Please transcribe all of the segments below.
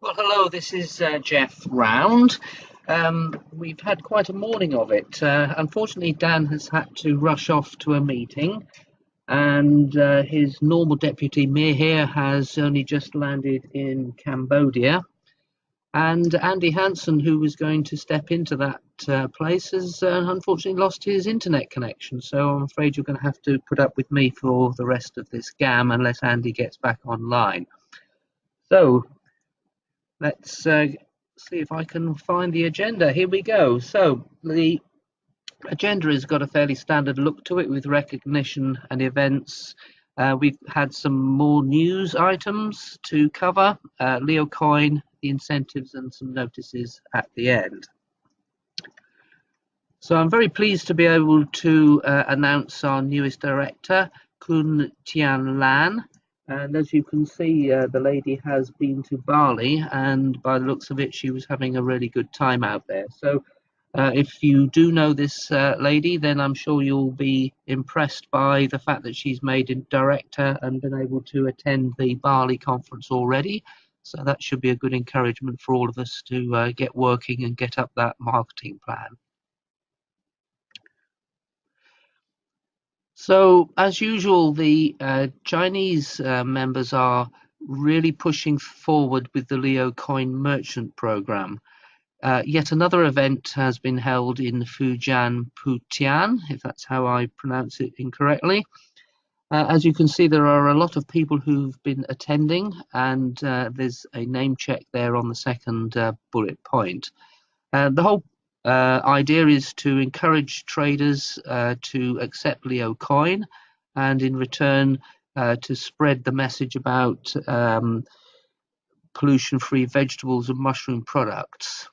Well, hello, this is Jeff Round. We've had quite a morning of it. Unfortunately, Dan has had to rush off to a meeting, and his normal deputy, Mihir, has only just landed in Cambodia. And Andy Hansen, who was going to step into that place, has unfortunately lost his internet connection. So I'm afraid you're going to have to put up with me for the rest of this gam unless Andy gets back online. So let's see if I can find the agenda. Here we go. So the agenda has got a fairly standard look to it with recognition and events. We've had some more news items to cover, Leo Coin, the incentives, and some notices at the end. So I'm very pleased to be able to announce our newest director, Kun Tian Lan. And as you can see, the lady has been to Bali, and by the looks of it, she was having a really good time out there. So if you do know this lady, then I'm sure you'll be impressed by the fact that she's made it director and been able to attend the Bali conference already. So that should be a good encouragement for all of us to get working and get up that marketing plan. So, as usual, the Chinese members are really pushing forward with the Leo Coin Merchant Program. Yet another event has been held in Fujian Putian, if that's how I pronounce it incorrectly. As you can see, there are a lot of people who've been attending, and there's a name check there on the second bullet point. The whole idea is to encourage traders to accept Leo Coin, and in return to spread the message about pollution-free vegetables and mushroom products.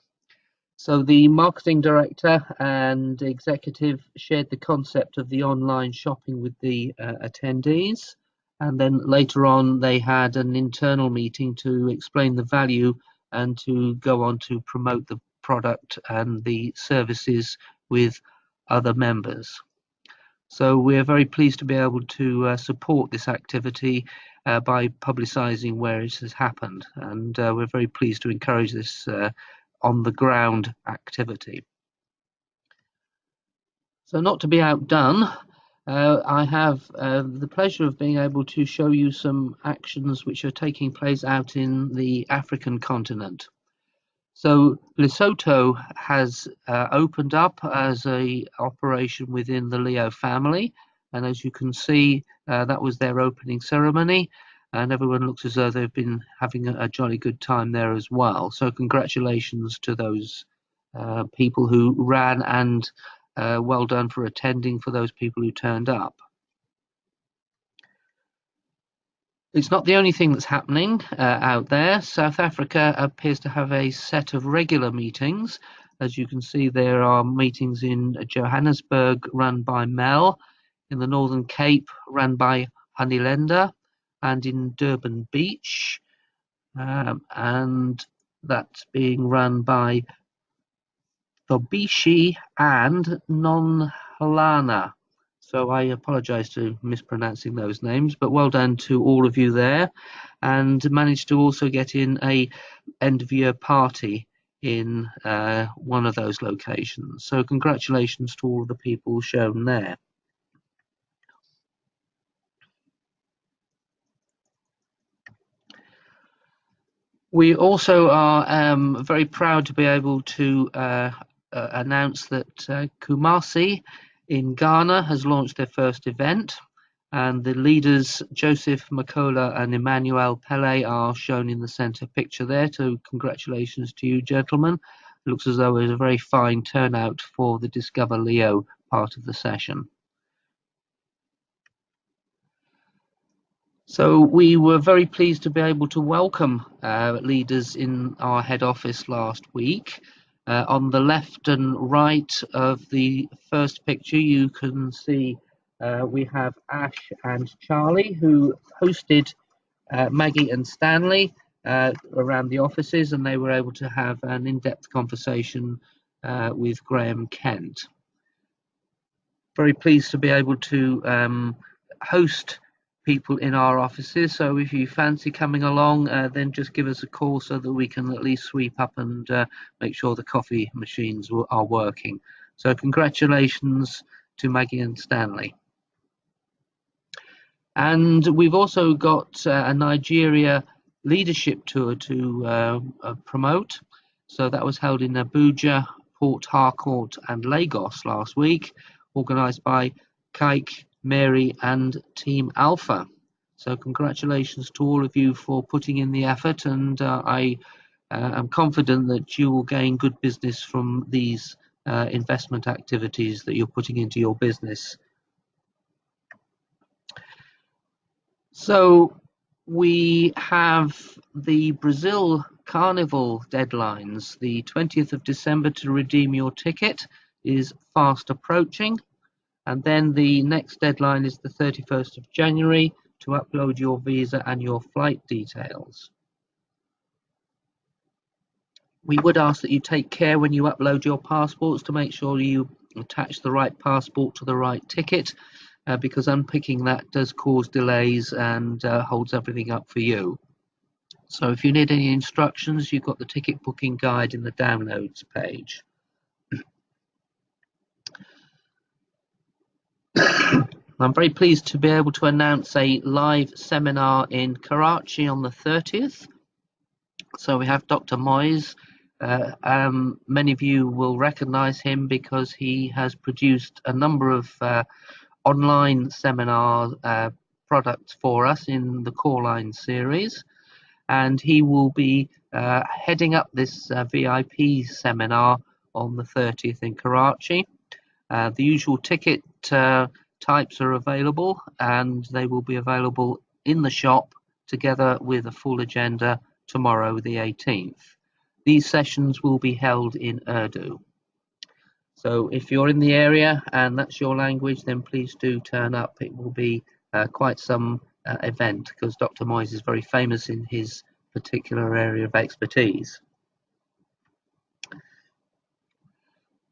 So the marketing director and executive shared the concept of the online shopping with the attendees. And then later on, they had an internal meeting to explain the value and to go on to promote the product and the services with other members. So we're very pleased to be able to support this activity by publicising where it has happened. And we're very pleased to encourage this on the ground activity. So not to be outdone, I have the pleasure of being able to show you some actions which are taking place out in the African continent. So Lesotho has opened up as a operation within the Leo family, and as you can see, that was their opening ceremony, and everyone looks as though they've been having a jolly good time there as well. So congratulations to those people who ran, and well done for attending for those people who turned up. It's not the only thing that's happening out there. South Africa appears to have a set of regular meetings. As you can see, there are meetings in Johannesburg run by Mel, in the Northern Cape run by Honeylender, and in Durban Beach. And that's being run by Thobishi and Nonhlana. So I apologize to mispronouncing those names, but well done to all of you there, and managed to also get in a end of year party in one of those locations. So congratulations to all of the people shown there. We also are very proud to be able to announce that Kumasi in Ghana has launched their first event, and the leaders Joseph Makola and Emmanuel Pele are shown in the center picture there. So congratulations to you, gentlemen. It looks as though it was a very fine turnout for the Discover Leo part of the session. So we were very pleased to be able to welcome leaders in our head office last week. On the left and right of the first picture, you can see we have Ash and Charlie, who hosted Maggie and Stanley around the offices, and they were able to have an in-depth conversation with Graham Kent. Very pleased to be able to host people in our offices, so if you fancy coming along, then just give us a call so that we can at least sweep up and make sure the coffee machines are working. So congratulations to Maggie and Stanley. And we've also got a Nigeria leadership tour to promote. So that was held in Abuja, Port Harcourt and Lagos last week, organised by Kike, Mary and Team Alpha. So congratulations to all of you for putting in the effort, and I am confident that you will gain good business from these investment activities that you're putting into your business. So we have the Brazil Carnival deadlines. The 20th of December to redeem your ticket is fast approaching. And then the next deadline is the 31st of January to upload your visa and your flight details. We would ask that you take care when you upload your passports to make sure you attach the right passport to the right ticket, because unpicking that does cause delays and holds everything up for you. So if you need any instructions, you've got the ticket booking guide in the downloads page. I'm very pleased to be able to announce a live seminar in Karachi on the 30th. So we have Dr. Moyes. Many of you will recognize him because he has produced a number of online seminar products for us in the Core Line series, and he will be heading up this VIP seminar on the 30th in Karachi. The usual ticket types are available, and they will be available in the shop together with a full agenda tomorrow, the 18th. These sessions will be held in Urdu. So if you're in the area and that's your language, then please do turn up. It will be quite some event, because Dr. Moyes is very famous in his particular area of expertise.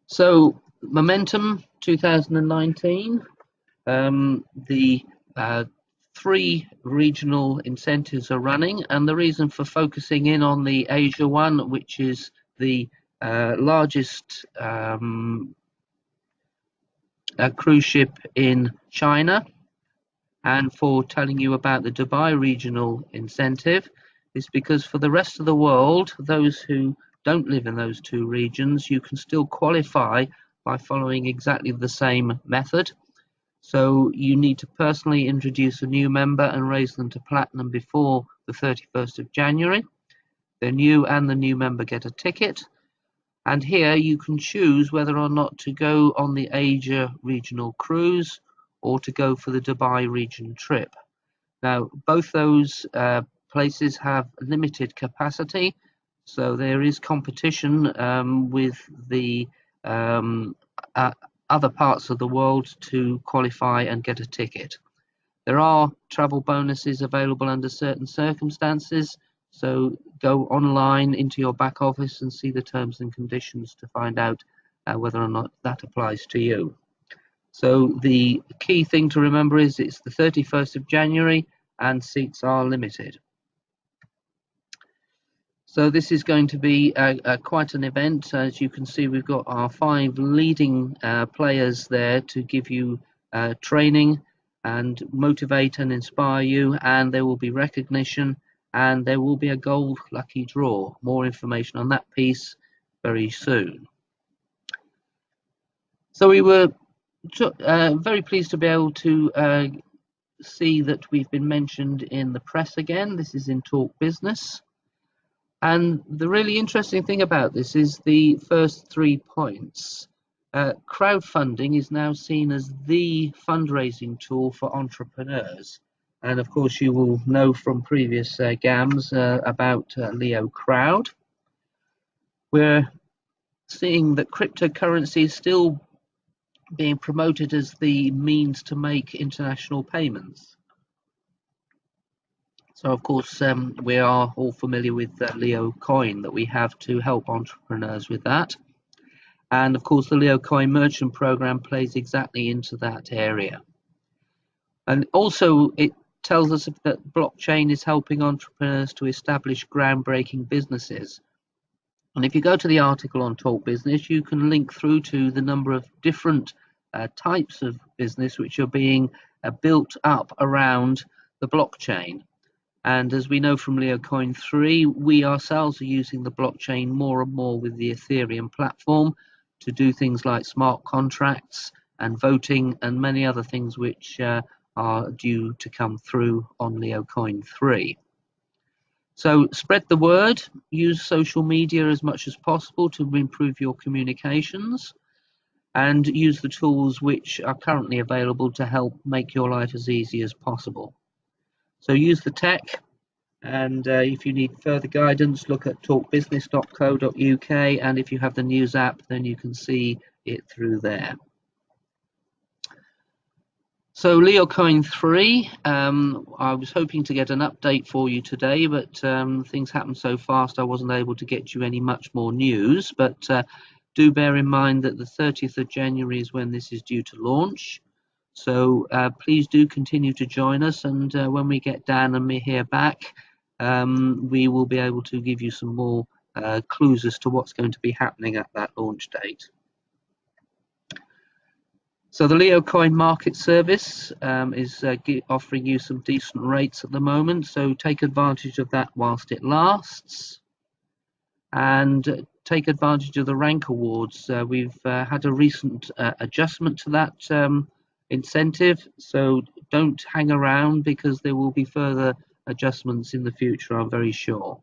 So Momentum 2019, the 3 regional incentives are running, and the reason for focusing in on the Asia one, which is the largest cruise ship in China, and for telling you about the Dubai regional incentive, is because for the rest of the world, those who don't live in those 2 regions, you can still qualify by following exactly the same method. So you need to personally introduce a new member and raise them to platinum before the 31st of January. Then you and the new member get a ticket. And here you can choose whether or not to go on the Asia regional cruise or to go for the Dubai region trip. Now, both those places have limited capacity, so there is competition with the other parts of the world to qualify and get a ticket. There are travel bonuses available under certain circumstances, so go online into your back office and see the terms and conditions to find out whether or not that applies to you. So the key thing to remember is it's the 31st of January and seats are limited. So this is going to be quite an event. As you can see, we've got our 5 leading players there to give you training and motivate and inspire you, and there will be recognition, and there will be a gold lucky draw. More information on that piece very soon. So we were very pleased to be able to see that we've been mentioned in the press again. This is in Talk Business. And the really interesting thing about this is the first 3 points. Crowdfunding is now seen as the fundraising tool for entrepreneurs. And of course, you will know from previous GAMs about Leo Crowd. We're seeing that cryptocurrency is still being promoted as the means to make international payments. So of course, we are all familiar with Leo Coin that we have to help entrepreneurs with that. And of course, the Leo Coin Merchant Program plays exactly into that area. And also, it tells us that blockchain is helping entrepreneurs to establish groundbreaking businesses. And if you go to the article on Talk Business, you can link through to the number of different types of business which are being built up around the blockchain. And as we know from LeoCoin 3, we ourselves are using the blockchain more and more with the Ethereum platform to do things like smart contracts and voting and many other things which are due to come through on LeoCoin 3. So spread the word, use social media as much as possible to improve your communications, and use the tools which are currently available to help make your life as easy as possible. So use the tech, and if you need further guidance, look at talkbusiness.co.uk, and if you have the news app, then you can see it through there. So LeoCoin 3, I was hoping to get an update for you today, but things happened so fast I wasn't able to get you any much more news. But do bear in mind that the 30th of January is when this is due to launch. So please do continue to join us, and when we get Dan and Mihir back, we will be able to give you some more clues as to what's going to be happening at that launch date. So the LeoCoin market service is offering you some decent rates at the moment, so take advantage of that whilst it lasts, and take advantage of the rank awards. We've had a recent adjustment to that incentive, so don't hang around because there will be further adjustments in the future, I'm very sure.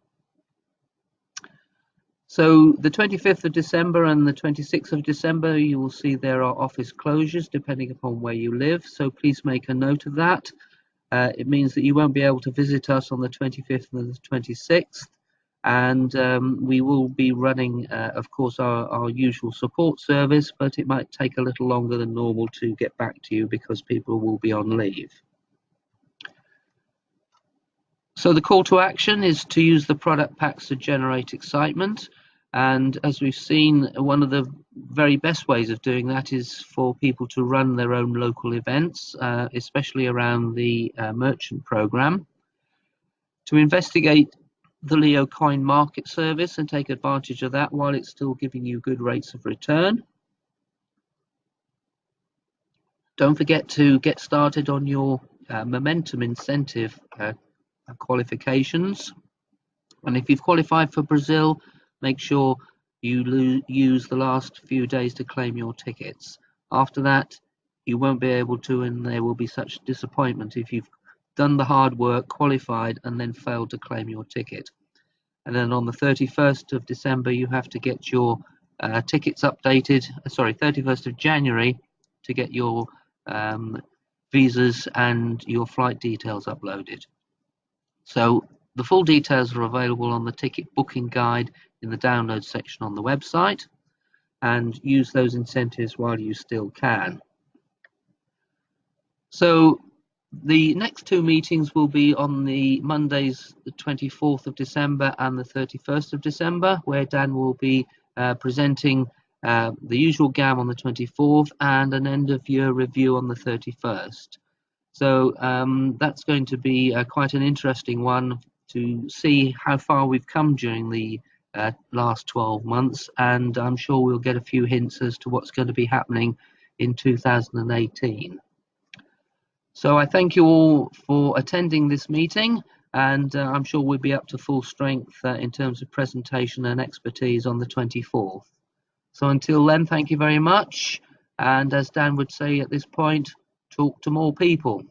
So the 25th of December and the 26th of December, you will see there are office closures depending upon where you live. So please make a note of that. It means that you won't be able to visit us on the 25th and the 26th. And we will be running, of course, our usual support service, but it might take a little longer than normal to get back to you because people will be on leave. So the call to action is to use the product packs to generate excitement. And as we've seen, one of the very best ways of doing that is for people to run their own local events, especially around the merchant program. To investigate the LeoCoin market service and take advantage of that while it's still giving you good rates of return. Don't forget to get started on your momentum incentive qualifications, and if you've qualified for Brazil, make sure you use the last few days to claim your tickets. After that, you won't be able to, and there will be such disappointment if you've done the hard work, qualified, and then failed to claim your ticket. And then on the 31st of December, you have to get your tickets updated, 31st of January, to get your visas and your flight details uploaded. So the full details are available on the ticket booking guide in the download section on the website, and use those incentives while you still can. So the next two meetings will be on the Mondays, the 24th of December and the 31st of December, where Dan will be presenting the usual GAM on the 24th and an end of year review on the 31st. So that's going to be quite an interesting one to see how far we've come during the last 12 months, and I'm sure we'll get a few hints as to what's going to be happening in 2018. So I thank you all for attending this meeting, and I'm sure we'll be up to full strength in terms of presentation and expertise on the 24th. So until then, thank you very much, and as Dan would say at this point, talk to more people.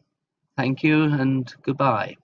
Thank you and goodbye.